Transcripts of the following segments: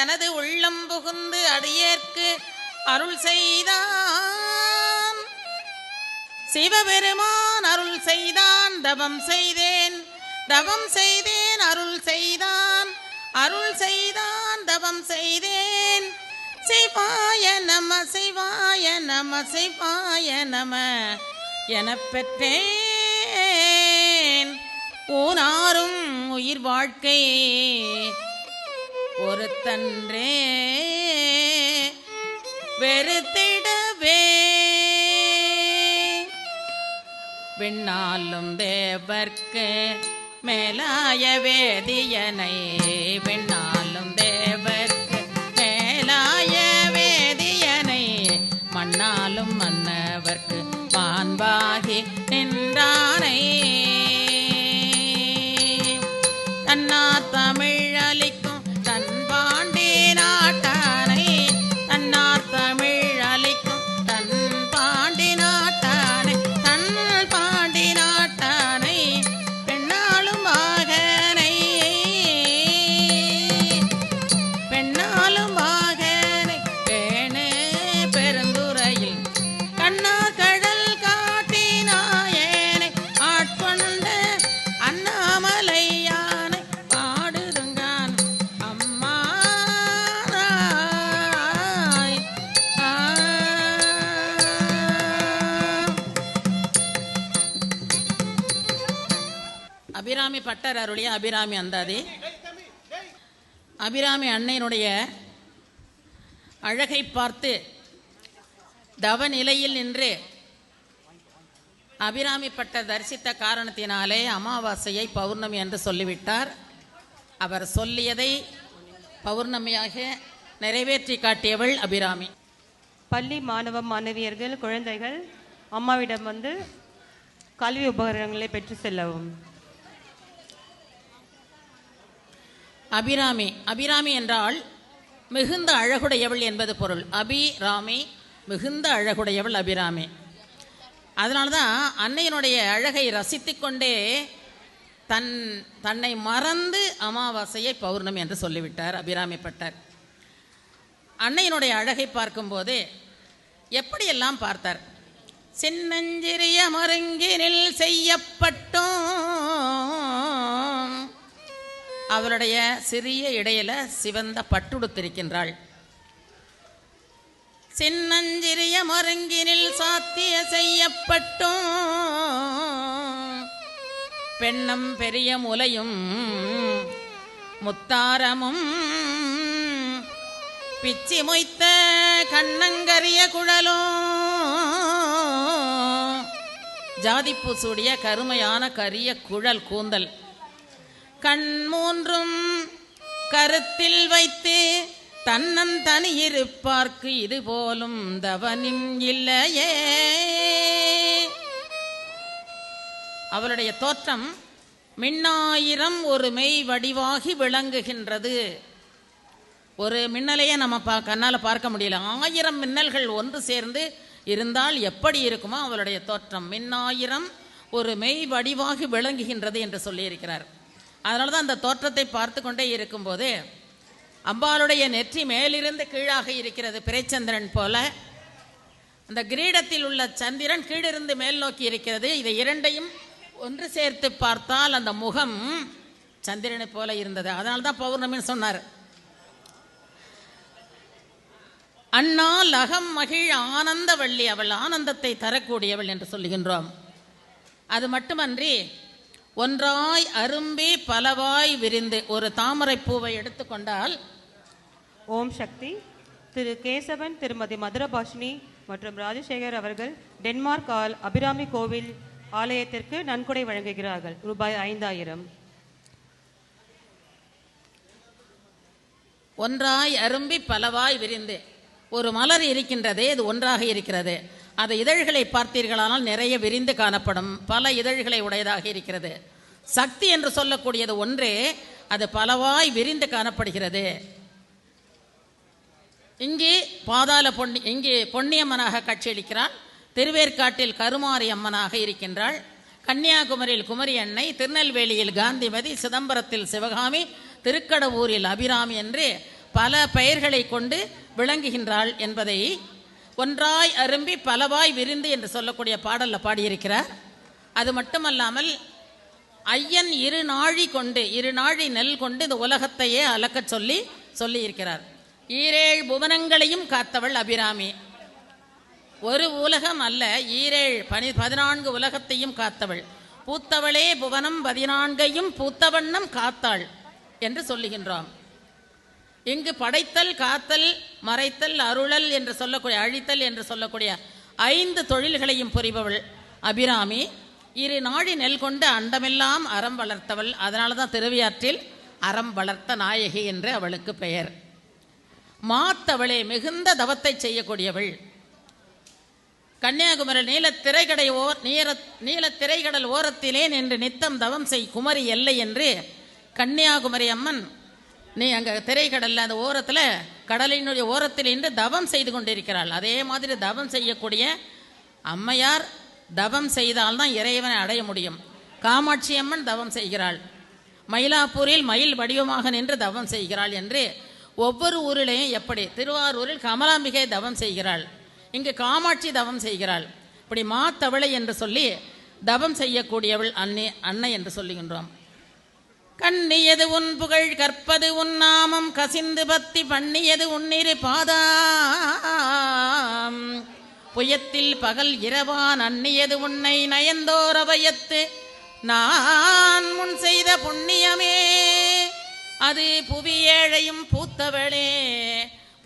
தனது உள்ளம் புகுந்து அடியேற்கு அருள் செய்தான். சிவபெருமான் அருள் செய்தான், தவம் செய்தேன் அருள் செய்தான், தவம் செய்தேன். சிவாய நம சிவாய நம எனப் பெற்றேன். ஊனாரும் உயிர் வாழ்க்கை ஒருத்தன்றே வெறுத்திடவே. விண்ணாலும் தேவர்க்கு மேலாய வேதியனை, விண்ணாலும் தேவர்க்கு மேலாய வேதியனை, மண்ணாலும் மன்னவர்க்கு மாண்பாகி நின்றானை. தன்னார் தமிழ் அளிக்கும் தன் பாண்டி நாட்டானை, தன்னார் தமிழ் அளிக்கும் தன் பாண்டி நாட்டானை, தன் பாண்டி நாட்டானை, பெண்ணாலும் வாகனை, பெண்ணாலும் வாகனை, பேணு பெருந்துறையில் கண்ணார் கடல் காட்டினாயனை ஆட்கொண்ட அண்ணாமலையானை பாடுதுங்கான் அம்மானாய். அபிராமி பட்டர் அருளிய அபிராமி அந்தாதி. அபிராமி அன்னையினுடைய அழகை பார்த்து தவநிலையில் நின்று அபிராமி பட்டர் தரிசித்த காரணத்தினாலே அமாவாசையை பௌர்ணமி என்று சொல்லிவிட்டார். அவர் சொல்லியதை பௌர்ணமியாக நிறைவேற்றி காட்டியவள் அபிராமி. பள்ளி மாணவ மாணவியர்கள் குழந்தைகள் அம்மாவிடம் வந்து கல்வி உபகரணங்களை பெற்று செல்லவும். அபிராமி, அபிராமி என்றால் மிகுந்த அழகுடையவள் என்பது பொருள். அபிராமி மிகுந்த அழகுடையவள் அபிராமி. அதனால்தான் அன்னையினுடைய அழகை ரசித்து கொண்டே தன்னை மறந்து அமாவாசையை பௌர்ணமி என்று சொல்லிவிட்டார் அபிராமி பட்டர். அன்னையினுடைய அழகை பார்க்கும்போது எப்படியெல்லாம் பார்த்தார். சின்னஞ்சிறிய மருங்கினில் செய்யப்பட்டோம். அவளுடைய சிறிய இடையில சிவந்த பட்டுடுத்திருக்கின்றாள். சின்னஞ்சிறிய மருங்கினில் சாத்திய செய்யப்பட்டோம். பெண்ணம் பெரிய முலையும் முத்தாரமும் பிச்சி மொய்த்த கண்ணங்கரிய குழலும் ஜாதிப்பூ சூடிய கருமையான கரிய குழல் கூந்தல் கண் மூன்றும் கருத்தில் வைத்து தன்னன் தனியிருப்பார்க்கு இது போலும் தவனின் இல்லையே. அவளுடைய தோற்றம் மின்னாயிரம் ஒரு மெய் வடிவாகி விளங்குகின்றது. ஒரு மின்னலையே நம்ம கண்ணால் பார்க்க முடியல. 1000 மின்னல்கள் ஒன்று சேர்ந்து இருந்தால் எப்படி இருக்குமோ அவளுடைய தோற்றம் மின்னாயிரம் ஒரு மெய் வடிவாகி விளங்குகின்றது என்று சொல்லியிருக்கிறார். அதனால தான் அந்த தோற்றத்தை பார்த்து கொண்டே இருக்கும்போது அம்பாளுடைய நெற்றி மேலிருந்து கீழாக இருக்கிறது பிறைச்சந்திரன் போல. அந்த கிரீடத்தில் உள்ள சந்திரன் கீழிருந்து மேல் நோக்கி இருக்கிறது. இதை இரண்டையும் ஒன்று சேர்த்து பார்த்தால் அந்த முகம் சந்திரனை போல இருந்தது. அதனால தான் பௌர்ணமின்னு சொன்னார். அண்ணால் அகம் மகிழ் ஆனந்த வள்ளி, அவள் ஆனந்தத்தை தரக்கூடியவள் என்று சொல்லுகின்றோம். அது மட்டுமன்றி ஒன்றாய் அரும்பி பலவாய் விரிந்து ஒரு தாமரை பூவை எடுத்துக்கொண்டால் ஓம் சக்தி. திரு கேசவன், திருமதி மதுரபாஷினி மற்றும் ராஜசேகர் அவர்கள் டென்மார்க் அபிராமி கோவில் ஆலயத்திற்கு நன்கொடை வழங்குகிறார்கள். ரூபாய் 5000. ஒன்றாய் அரும்பி பலவாய் விரிந்து ஒரு மலர் இருக்கின்றதே, இது ஒன்றாக இருக்கிறது. அது இதழ்களை பார்த்தீர்களானால் நிறைய விரிந்து காணப்படும். பல இதழ்களை உடையதாக இருக்கிறது. சக்தி என்று சொல்லக்கூடியது ஒன்றே, அது பலவாய் விரிந்து காணப்படுகிறது. இங்கே பாதாள இங்கே பொன்னியம்மனாக காட்சியளிக்கிறாள். திருவேற்காட்டில் கருமாரி அம்மனாக இருக்கின்றாள். கன்னியாகுமரியில் குமரி அன்னை, திருநெல்வேலியில் காந்திமதி, சிதம்பரத்தில் சிவகாமி, திருக்கடவூரில் அபிராமி என்று பல பெயர்களை கொண்டு விளங்குகின்றாள் என்பதை ஒன்றாய் அரும்பி பலவாய் விரிந்து என்று சொல்லக்கூடிய பாடலில் பாடியிருக்கிறார். அது மட்டுமல்லாமல் ஐயன் இரு நாழி நெல் கொண்டு இந்த உலகத்தையே அளக்கச் சொல்லி இருக்கிறார். 7 புவனங்களையும் காத்தவள் அபிராமி. ஒரு உலகம் அல்ல, 14 உலகத்தையும் காத்தவள். பூத்தவளே புவனம் 14ஐயும் பூத்தவண்ணம் காத்தாள் என்று சொல்லுகின்றோம். இங்கு படைத்தல், காத்தல், மறைத்தல், அருளல் என்று சொல்லக்கூடிய, அழித்தல் என்று சொல்லக்கூடிய 5 தொழில்களையும் புரிபவள் அபிராமி. 2 நாழி நெல் கொண்டு அண்டமெல்லாம் அறம் வளர்த்தவள். அதனால தான் திருவையாற்றில் அறம் வளர்த்த நாயகி என்று அவளுக்கு பெயர். மாத்தவளே மிகுந்த தவத்தை செய்யக்கூடியவள். கன்னியாகுமரி நீலத்திரைக்கடல் ஓரத்திலே நின்று நித்தம் தவம் செய் குமரி எல்லை என்று கன்னியாகுமரி அம்மன் அங்கே திரைக்கடலில் அந்த ஓரத்தில் கடலினுடைய ஓரத்தில் நின்று தவம் செய்து கொண்டிருக்கிறாள். அதே மாதிரி தவம் செய்யக்கூடிய அம்மையார் தவம் செய்தால்தான் இறைவனை அடைய முடியும். காமாட்சி அம்மன் தவம் செய்கிறாள். மயிலாப்பூரில் மயில் வடிவமாக நின்று தவம் செய்கிறாள் என்று ஒவ்வொரு ஊரிலையும் எப்படி திருவாரூரில் கமலாம்பிகை தவம் செய்கிறாள், இங்கு காமாட்சி தவம் செய்கிறாள். இப்படி மாத்தவளை என்று சொல்லி தவம் செய்யக்கூடியவள் அன்னை என்று சொல்லுகின்றோம். கண்ணியது உன் புகழ் கற்பது உன் நாமம் கசிந்து பக்தி பண்ணியது உன்னிரு பாதாம் புயத்தில் பகல் இரவான் அந்நியது உன்னை நயந்தோர் அவையத்து நான் முன் செய்த புண்ணியமே அது புவி ஏழையும் பூத்தவளே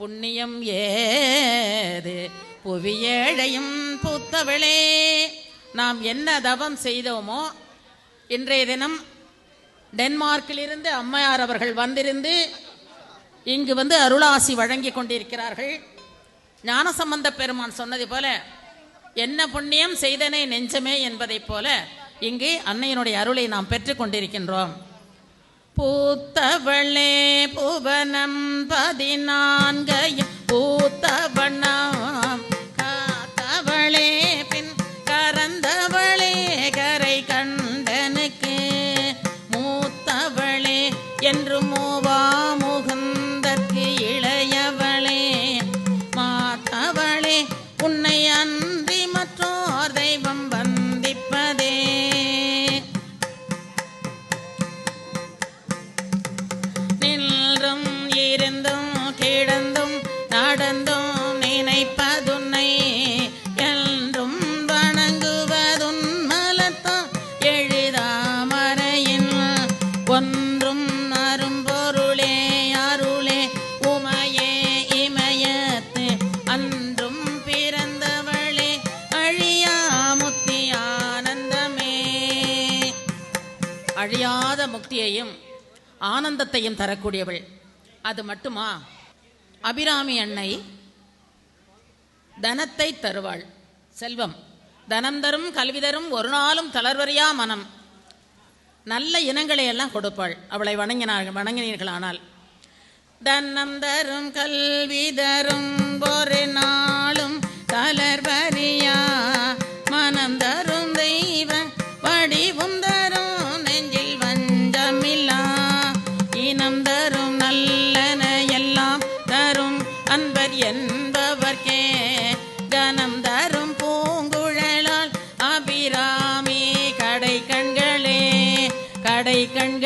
புண்ணியம் ஏது புவி ஏழையும் பூத்தவளே. நாம் என்ன தவம் செய்தோமோ இன்றைய தினம் டென்மார்க்கிலிருந்து அம்மையார் அவர்கள் வந்திருந்து இங்கு அருளாசி வழங்கி கொண்டிருக்கிறார்கள். ஞானசம்பந்த பெருமான் சொன்னது போல என்ன புண்ணியம் செய்தனை நெஞ்சமே என்பதைப் போல இங்கு அன்னையினுடைய அருளை நாம் பெற்றுக் கொண்டிருக்கின்றோம். பூத்தவளே புவனம் 14 பூத்தவண்ணம் காத்தவளே பின் கரந்தவளே கரை கண்டனுக்கு மூத்தவளே என்று மூவா முகுந்தற்கு இளையவளே மாத்தவளே உன்னை அன்றி மற்றோர் தெய்வம் வந்திப்பதே. நின்றும் இருந்தும் கிடந்தும் நடந்தும் நினைப்பதுன்னை என்றும் வணங்குவதுன் மலத்தான் எழுதாமறையின் ஒன்றும் அரும்பொருளே அருளே உமையே இமயத்து அன்றும் பிறந்தவளே அழியா முக்தி ஆனந்தமே. அழியாத முக்தியையும் ஆனந்தத்தையும் தரக்கூடியவள். அது மட்டுமா, அபிராமி அன்னை தனத்தை தருவாள். செல்வம் தனம் தரும் கல்வி தரும் ஒரு நாளும் தளர்வறியா மனம், நல்ல இனங்களை எல்லாம் கொடுப்பாள் அவளை வணங்கினீர்களானால். தனம் தரும் கல்வி தரும் ஒரு நாளும் தளர்வறியா மனம் தரும் தெய்வ வடிவும் தரும் நெஞ்சில் வஞ்சமில்லா இனம் தரும் நல்லன எல்லாம் தரும் அன்பர் என்பவர்க்கே கனம் தரும் பூங்குழலால் அபிராமி கடை கண்களே கடை கண்கள்